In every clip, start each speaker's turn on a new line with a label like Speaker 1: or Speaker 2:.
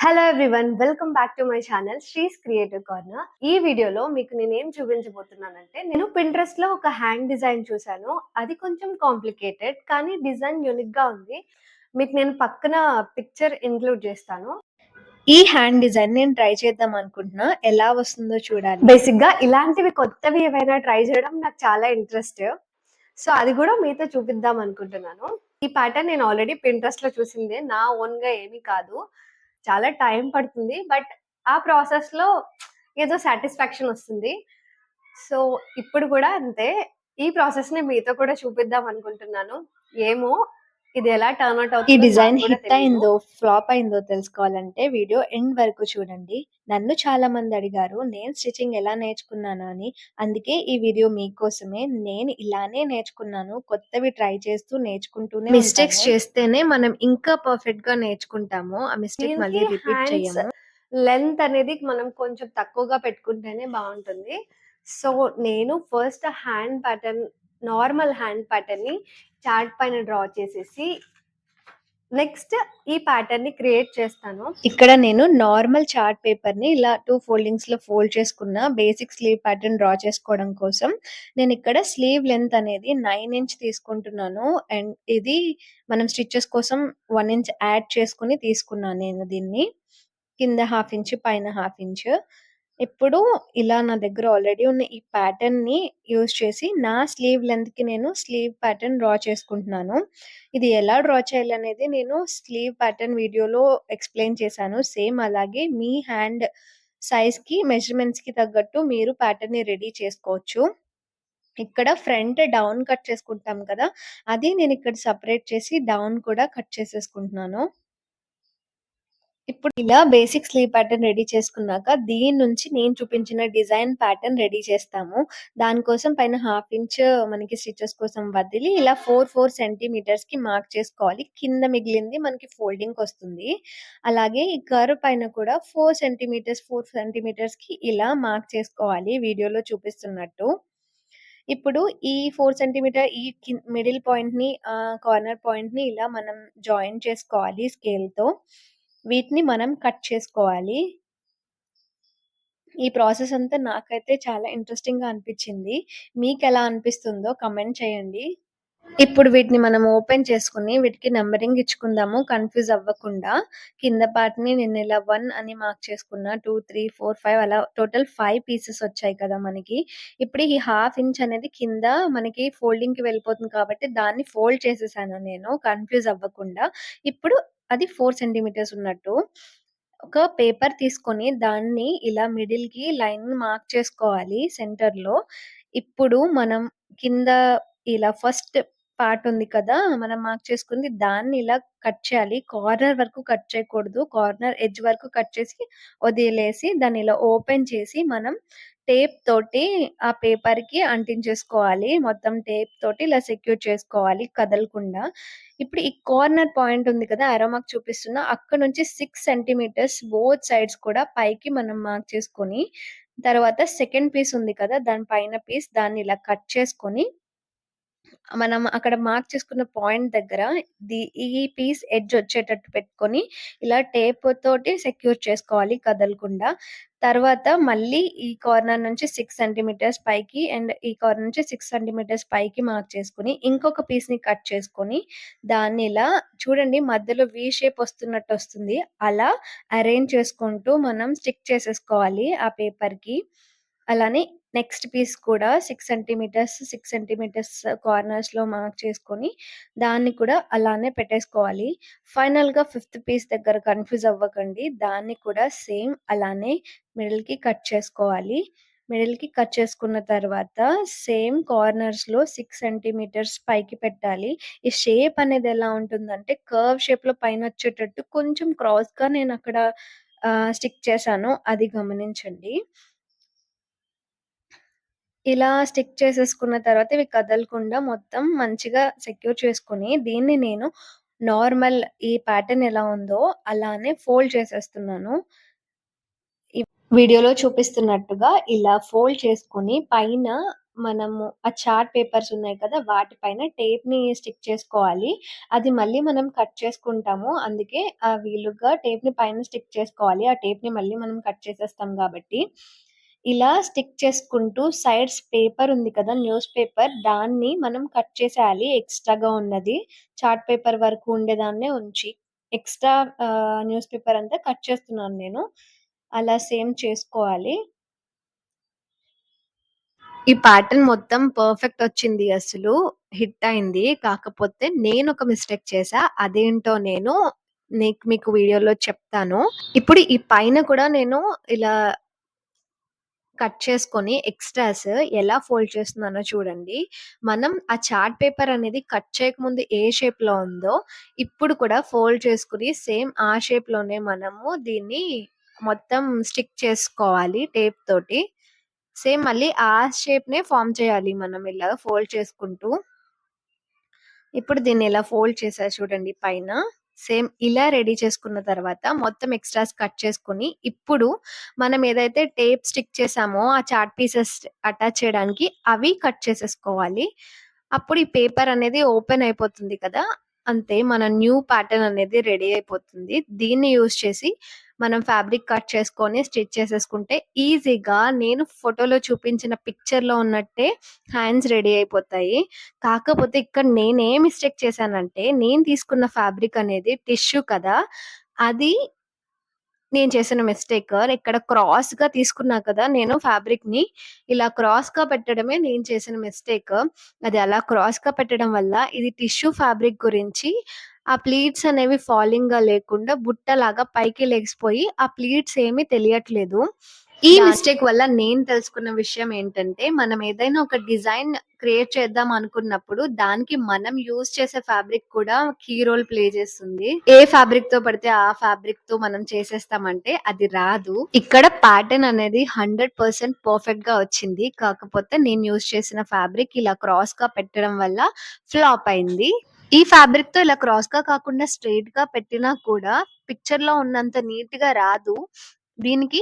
Speaker 1: Hello everyone, welcome back to my channel శ్రీస్ creative corner. ఈ వీడియోలో మీకు నేనేం చూపించబోతున్నానంటే, నేను పింట్రెస్ట్ లో ఒక హ్యాండ్ డిజైన్ చూశాను. అది కొంచెం కాంప్లికేటెడ్ కానీ డిజైన్ యూనిక్ గా ఉంది. మీకు నేను పక్కన పిక్చర్ ఇంక్లూడ్ చేస్తాను.
Speaker 2: ఈ హ్యాండ్ డిజైన్ నేను ట్రై చేద్దాం అనుకుంటున్నా. ఎలా వస్తుందో చూడాలి.
Speaker 1: బేసిక్ గా ఇలాంటివి కొత్తవి ఏవైనా ట్రై చేయడం నాకు చాలా ఇంట్రెస్ట్. సో అది కూడా మీతో చూపిద్దాం అనుకుంటున్నాను. ఈ ప్యాటర్న్ నేను ఆల్రెడీ పింట్రెస్ట్ లో చూసిందే, నా ఓన్ గా ఏమీ కాదు. చాలా టైం పడుతుంది, బట్ ఆ ప్రాసెస్ లో ఏదో సాటిస్ఫాక్షన్ వస్తుంది. సో ఇప్పుడు కూడా అంతే, ఈ ప్రాసెస్ ని మీతో కూడా చూపిద్దాం అనుకుంటున్నాను. ఏమో ఇది ఎలా టర్న్ అవుట్
Speaker 2: ఈ
Speaker 1: అవుతుందో
Speaker 2: డిజైన్
Speaker 1: నాకు కూడా
Speaker 2: హిట్
Speaker 1: తెలీదు.
Speaker 2: అయిందో ఫ్లాప్ అయిందో తెలుసుకోవాలంటే వీడియో ఎండ్ వరకు చూడండి. నన్ను చాలా మంది అడిగారు నేను స్టిచ్చింగ్ ఎలా నేర్చుకున్నాను అని. అందుకే ఈ వీడియో మీకోసమే. నేను ఇలానే నేర్చుకున్నాను. కొత్తవి ట్రై చేస్తూ నేర్చుకుంటూనే మిస్టేక్స్ చేస్తేనే మనం ఇంకా పర్ఫెక్ట్ గా నేర్చుకుంటాము. ఆ మిస్టేక్ మళ్ళీ
Speaker 1: దీనికి
Speaker 2: రిపీట్
Speaker 1: హ్యాండ్స్
Speaker 2: చేయము.
Speaker 1: లెంత్ అనేది మనం కొంచెం తక్కువగా పెట్టుకుంటేనే బాగుంటుంది. సో నేను first hand pattern, normal hand pattern ని చార్ట్ పైన డ్రా చేసేసి నెక్స్ట్ ఈ ప్యాటర్న్ ని క్రియేట్ చేస్తాను.
Speaker 2: ఇక్కడ నేను నార్మల్ చార్ట్ పేపర్ ని ఇలా 2 ఫోల్డింగ్స్ లో ఫోల్డ్ చేసుకున్న బేసిక్ స్లీవ్ ప్యాటర్న్ డ్రా చేసుకోవడం కోసం నేను ఇక్కడ స్లీవ్ లెంత్ అనేది 9 ఇంచ్ తీసుకుంటున్నాను. అండ్ ఇది మనం స్టిచెస్ కోసం 1 ఇంచ్ యాడ్ చేసుకుని తీసుకున్నాను నేను దీన్ని. కింద హాఫ్ ఇంచ్, పైన హాఫ్ ఇంచ్. ఇప్పుడు ఇలా నా దగ్గర ఆల్రెడీ ఉన్న ఈ ప్యాటర్న్ ని యూజ్ చేసి నా స్లీవ్ లెంత్ కి నేను స్లీవ్ ప్యాటర్న్ డ్రా చేసుకుంటున్నాను. ఇది ఎలా డ్రా చేయాలనేది నేను స్లీవ్ ప్యాటర్న్ వీడియోలో ఎక్స్ప్లెయిన్ చేశాను. సేమ్ అలాగే మీ హ్యాండ్ సైజ్ కి మెజర్మెంట్స్ కి తగ్గట్టు మీరు ప్యాటర్న్ ని రెడీ చేసుకోవచ్చు. ఇక్కడ ఫ్రంట్ డౌన్ కట్ చేసుకుంటాం కదా, అది నేను ఇక్కడ సెపరేట్ చేసి డౌన్ కూడా కట్ చేసేసుకుంటున్నాను. ఇప్పుడు ఇలా బేసిక్ స్లీవ్ ప్యాటర్న్ రెడీ చేసుకున్నాక దీని నుంచి నేను చూపించిన డిజైన్ ప్యాటర్న్ రెడీ చేస్తాము. దానికోసం పైన హాఫ్ ఇంచ్ మనకి స్టిచెస్ కోసం వదిలి ఇలా 4 సెంటీమీటర్స్ కి మార్క్ చేసుకోవాలి. కింద మిగిలింది మనకి ఫోల్డింగ్ వస్తుంది. అలాగే ఈ కర్వ్ పైన కూడా 4 సెంటీమీటర్స్ కి ఇలా మార్క్ చేసుకోవాలి వీడియోలో చూపిస్తున్నట్టు. ఇప్పుడు ఈ 4 సెంటీమీటర్ ఈ మిడిల్ పాయింట్ ని కార్నర్ పాయింట్ ని ఇలా మనం జాయిన్ చేసుకోవాలి స్కేల్ తో. వీటిని మనం కట్ చేసుకోవాలి. ఈ ప్రాసెస్ అంతా నాకైతే చాలా ఇంట్రెస్టింగ్ గా అనిపించింది. మీకు ఎలా అనిపిస్తుందో కమెంట్ చేయండి. ఇప్పుడు వీటిని మనం ఓపెన్ చేసుకుని వీటికి నంబరింగ్ ఇచ్చుకుందాము కన్ఫ్యూజ్ అవ్వకుండా. కింద పార్ట్ ని నేను ఇలా 1 అని మార్క్ చేసుకున్నా. 2, 3, 4, 5 అలా టోటల్ 5 పీసెస్ వచ్చాయి కదా మనకి. ఇప్పుడు ఈ హాఫ్ ఇంచ్ అనేది కింద మనకి ఫోల్డింగ్ కి వెళ్ళిపోతుంది కాబట్టి దాన్ని ఫోల్డ్ చేసేసాను నేను కన్ఫ్యూజ్ అవ్వకుండా. ఇప్పుడు అది 4 సెంటీమీటర్స్ ఉన్నట్టు. ఒక పేపర్ తీసుకొని దాన్ని ఇలా మిడిల్ కి లైన్ మార్క్ చేసుకోవాలి సెంటర్ లో. ఇప్పుడు మనం కింద ఇలా ఫస్ట్ పార్ట్ ఉంది కదా, మనం మార్క్ చేసుకుంది దాన్ని ఇలా కట్ చేయాలి. కార్నర్ వరకు కట్ చేయకూడదు. కార్నర్ ఎడ్జ్ వరకు కట్ చేసి వదిలేసి దాన్ని ఇలా ఓపెన్ చేసి మనం టేప్ తోటి ఆ పేపర్ కి అంటించేసుకోవాలి. మొత్తం టేప్ తోటి ఇలా సెక్యూర్ చేసుకోవాలి కదలకుండా. ఇప్పుడు ఈ కార్నర్ పాయింట్ ఉంది కదా, యారో మార్క్ చూపిస్తున్నా, అక్కడ నుంచి 6 సెంటీమీటర్స్ బోత్ సైడ్స్ కూడా పైకి మనం మార్క్ చేసుకొని, తర్వాత సెకండ్ పీస్ ఉంది కదా, దాని పైన పీస్ దాన్ని ఇలా కట్ చేసుకొని మనం అక్కడ మార్క్ చేసుకున్న పాయింట్ దగ్గర ఈ పీస్ ఎడ్జ్ వచ్చేటట్టు పెట్టుకొని ఇలా టేప్ తోటి సెక్యూర్ చేసుకోవాలి కదలకుండా. తర్వాత మళ్ళీ ఈ కార్నర్ నుంచి 6 సెంటీమీటర్స్ పైకి అండ్ ఈ కార్నర్ నుంచి 6 సెంటీమీటర్స్ పైకి మార్క్ చేసుకొని ఇంకొక పీస్ ని కట్ చేసుకొని దాన్ని ఇలా చూడండి మధ్యలో వి షేప్ వస్తున్నట్టు వస్తుంది. అలా అరేంజ్ చేసుకుంటూ మనం స్టిక్ చేసేసుకోవాలి ఆ పేపర్ కి. అలానే నెక్స్ట్ పీస్ కూడా 6 సెంటీమీటర్స్ కార్నర్స్ లో మార్క్ చేసుకొని దాన్ని కూడా అలానే పెట్టేసుకోవాలి. ఫైనల్ గా ఫిఫ్త్ పీస్ దగ్గర కన్ఫ్యూజ్ అవ్వకండి. దాన్ని కూడా సేమ్ అలానే మిడిల్ కి కట్ చేసుకోవాలి. మిడిల్ కి కట్ చేసుకున్న తర్వాత సేమ్ కార్నర్స్ లో 6 సెంటీమీటర్స్ పైకి పెట్టాలి. ఈ షేప్ అనేది ఎలా ఉంటుందంటే కర్వ్ షేప్ లో పైన వచ్చేటట్టు కొంచెం క్రాస్ గా నేను అక్కడ స్టిక్ చేశాను, అది గమనించండి. ఇలా స్టిక్ చేసేసుకున్న తర్వాత ఇవి కదలకుండా మొత్తం మంచిగా సెక్యూర్ చేసుకొని దీన్ని నేను నార్మల్ ఈ ప్యాటర్న్ ఎలా ఉందో అలానే ఫోల్డ్ చేసేస్తున్నాను. ఈ వీడియోలో చూపిస్తున్నట్టుగా ఇలా ఫోల్డ్ చేసుకొని పైన మనము ఆ చార్ట్ పేపర్స్ ఉన్నాయి కదా! వాటిపైన టేప్‌ని స్టిక్ చేసుకోవాలి. అది మళ్ళీ మనం కట్ చేసుకుంటాము. అందుకే వీలుగా టేప్‌ని పైన స్టిక్ చేసుకోవాలి. ఆ టేప్‌ని మళ్ళీ మనం కట్ చేసేస్తాం గాబట్టి. ఇలా స్టిక్ చేసుకుంటూ సైడ్స్ పేపర్ ఉంది కదా! న్యూస్ పేపర్ దాన్ని మనం కట్ చేసేయాలి. ఎక్స్‌ట్రాగా ఉన్నది. చార్ట్ పేపర్ వరకు ఉండేదాన్నే ఉంచి ఎక్స్‌ట్రా న్యూస్ పేపర్ అంతా కట్ చేస్తున్నాను నేను. అలా సేమ్ చేసుకోవాలి. ఈ ప్యాటర్న్ మొత్తం పర్ఫెక్ట్ వచ్చింది అసలు. హిట్ అయింది. కాకపోతే నేనొక మిస్టేక్ చేశా. అదేంటో నేను మీకు వీడియోలో చెప్తాను. ఇప్పుడు ఈ పైన కూడా నేను ఇలా కట్ చేసుకొని ఎక్స్‌ట్రాస్ ఎలా ఫోల్డ్ చేస్తున్నానో చూడండి. మనం ఆ చార్ట్ పేపర్ అనేది కట్ చేయకముందు ఏ షేప్‌లో ఉందో, ఇప్పుడు కూడా ఫోల్డ్ చేసుకొని సేమ్ ఆ షేప్‌లోనే మనము దీన్ని మొత్తం స్టిక్ చేసుకోవాలి టేప్ తోటి. సేమ్ మళ్ళీ ఆ షేప్‌నే ఫార్మ్ చేయాలి మనం ఇలా ఫోల్డ్ చేసుకుంటూ. ఇప్పుడు దీన్ని ఇలా ఫోల్డ్ చేశా చూడండి పైన. సేమ్ ఇలా రెడీ చేసుకున్న తర్వాత మొత్తం ఎక్స్‌ట్రాస్ కట్ చేసుకొని, ఇప్పుడు మనం ఏదైతే టేప్ స్టిక్ చేసామో ఆ చార్ట్ పీసెస్ అటాచ్ చేయడానికి అవి కట్ చేసేసుకోవాలి. అప్పుడు ఈ పేపర్ అనేది ఓపెన్ అయిపోతుంది కదా! అంతే మన న్యూ ప్యాటర్న్ అనేది రెడీ అయిపోతుంది. దీన్ని యూజ్ చేసి మనం ఫ్యాబ్రిక్ కట్ చేసుకొని స్టిచ్ చేసేసుకుంటే ఈజీగా నేను ఫోటోలో చూపించిన పిక్చర్‌లో ఉన్నట్టే హ్యాండ్స్ రెడీ అయిపోతాయి. కాకపోతే ఇక్కడ నేనేం మిస్టేక్ చేశానంటే, నేను తీసుకున్న ఫ్యాబ్రిక్ అనేది టిష్యూ కదా! అది నేను చేసిన మిస్టేక్. ఇక్కడ క్రాస్‌గా తీసుకున్నా కదా! నేను ఫ్యాబ్రిక్‌ని ఇలా క్రాస్‌గా పెట్టడమే నేను చేసిన మిస్టేక్. అది అలా క్రాస్‌గా పెట్టడం వల్ల ఇది టిష్యూ ఫ్యాబ్రిక్ గురించి ఆ ప్లీట్స్ అనేవి ఫాలింగ్‌గా లేకుండా బుట్టలాగా పైకి లెగిసిపోయి ఆ ప్లీట్స్ ఏమి తెలియట్లేదు. ఈ మిస్టేక్ వల్ల నేను తెలుసుకున్న విషయం ఏంటంటే, మనం ఏదైనా ఒక డిజైన్ క్రియేట్ చేద్దాం అనుకున్నప్పుడు, దానికి మనం యూజ్ చేసే ఫ్యాబ్రిక్ కూడా కీ రోల్ ప్లే చేస్తుంది. ఏ ఫ్యాబ్రిక్‌తో పడితే ఆ ఫ్యాబ్రిక్‌తో మనం చేసేస్తామంటే అది రాదు. ఇక్కడ ప్యాటర్న్ అనేది 100% పర్ఫెక్ట్‌గా వచ్చింది. కాకపోతే నేను యూజ్ చేసిన ఫ్యాబ్రిక్ ఇలా క్రాస్‌గా పెట్టడం వల్ల ఫ్లాప్ అయింది. ఈ ఫ్యాబ్రిక్‌తో ఇలా క్రాస్‌గా కాకుండా స్ట్రెయిట్‌గా పెట్టినా కూడా పిక్చర్‌లో ఉన్నంత నీట్‌గా రాదు. దీనికి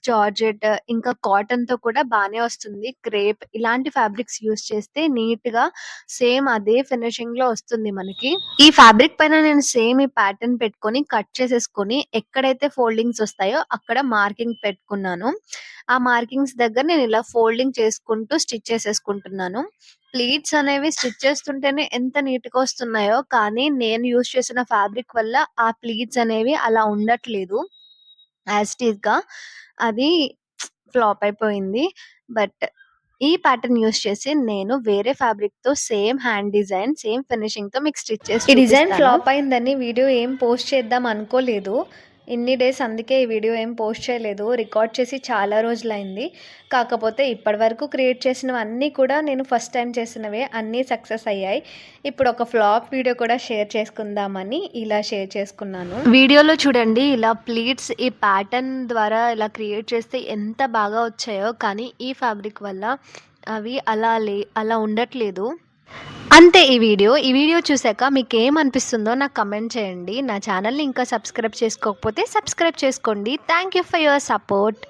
Speaker 2: జార్జెట్ ఇంకా కాటన్‌తో కూడా బానే వస్తుంది. క్రేప్ ఇలాంటి ఫ్యాబ్రిక్స్ యూజ్ చేస్తే నీట్‌గా సేమ్ అదే ఫినిషింగ్‌లో వస్తుంది మనకి. ఈ ఫ్యాబ్రిక్ పైన నేను సేమ్ ఈ ప్యాటర్న్ పెట్టుకొని కట్ చేసేసుకొని ఎక్కడైతే ఫోల్డింగ్స్ వస్తాయో అక్కడ మార్కింగ్ పెట్టుకున్నాను. ఆ మార్కింగ్స్ దగ్గర నేను ఇలా ఫోల్డింగ్ చేసుకుంటూ స్టిచ్ చేసేసుకుంటున్నాను. ప్లీట్స్ అనేవి స్టిచ్ చేస్తుంటేనే ఎంత నీట్‌గా వస్తున్నాయో కానీ నేను యూజ్ చేసిన ఫ్యాబ్రిక్ వల్ల ఆ ప్లీట్స్ అనేవి అలా ఉండట్లేదు. యాజ్ ఇట్ ఈస్‌గా అది ఫ్లాప్ అయిపోయింది. బట్ ఈ ప్యాటర్న్ యూజ్ చేసి నేను వేరే ఫ్యాబ్రిక్‌తో సేమ్ హ్యాండ్ డిజైన్, సేమ్ ఫినిషింగ్‌తో మీకు స్టిచ్ చేసి
Speaker 1: ఈ డిజైన్
Speaker 2: చూపిస్తాను.
Speaker 1: ఫ్లాప్ అయిందని వీడియో ఏం పోస్ట్ చేద్దాం అనుకోలేదు. ఇన్ని డేస్ అందుకే ఈ వీడియో ఏం పోస్ట్ చేయలేదు. రికార్డ్ చేసి చాలా రోజులైంది. కాకపోతే ఇప్పటివరకు క్రియేట్ చేసినవన్నీ కూడా నేను ఫస్ట్ టైమ్ చేసినవే. అన్నీ సక్సెస్ అయ్యాయి. ఇప్పుడు ఒక ఫ్లాప్ వీడియో కూడా షేర్ చేసుకుందామని ఇలా షేర్ చేసుకున్నాను. వీడియోలో చూడండి ఇలా ప్లీట్స్ ఈ ప్యాటర్న్ ద్వారా ఇలా క్రియేట్ చేస్తే ఎంత బాగా వచ్చాయో, కానీ ఈ ఫ్యాబ్రిక్ వల్ల అవి అలా ఉండట్లేదు. అంతే ఈ వీడియో చూసాక మీకేమనిపిస్తుందో నాకు కమెంట్ చేయండి. నా ఛానల్‌ని ఇంకా సబ్స్క్రైబ్ చేసుకోకపోతే సబ్స్క్రైబ్ చేసుకోండి. Thank you for your support.